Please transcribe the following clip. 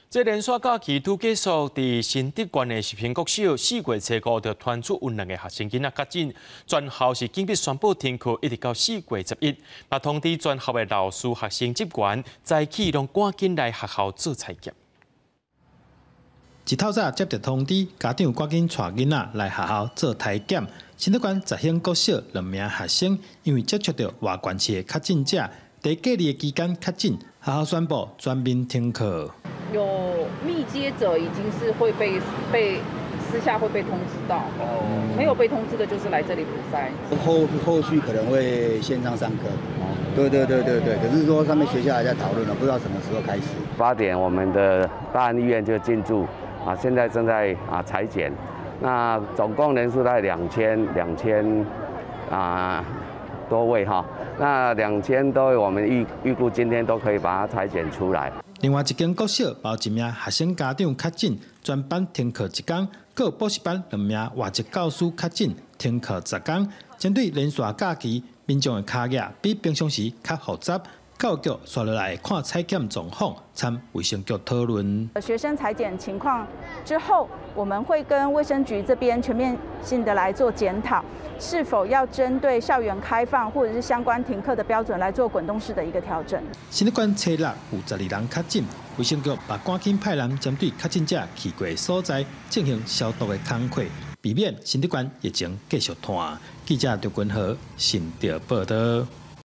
这连续假期拄结束，伫新竹县的食品国小4月初5就传出有2个学生囡仔确诊，全校是紧急宣布停课，一直到4月11，也通知全校的老师、学生职员，早起拢赶紧来学校做采检。一透早接到通知，家长赶紧带囡仔来学校做体检。新竹县十兴国小2名学生因为接触到外县市的确诊者，在隔离的期间确诊，学校宣布全面停课。有密接者已经是会被私下会被通知到，没有被通知的就是来这里补筛。后续可能会线上上课。对，可是说他们学校还在讨论了，不知道什么时候开始。8点我们的大安医院就进驻，现在正在采检，那总共人数大概2000多位哈，那2000多位我们预估今天都可以把它采检出来。另外一间国小包1名学生家长确诊，全班停课1天；各补习班2名外籍教师确诊，停课10天。针对连续假期，民众的卡业比平常时较复杂。教育局刷落来看采检状况，参卫生局讨论。学生采检情况之后，我们会跟卫生局这边全面性的来做检讨，是否要针对校园开放或者是相关停课的标准来做滚动式的一个调整。新竹县初6有12人确诊，卫生局把赶紧派人针对确诊者去过的所在进行消毒的工作，避免新竹县疫情继续拖。记者刘君豪，新竹报道。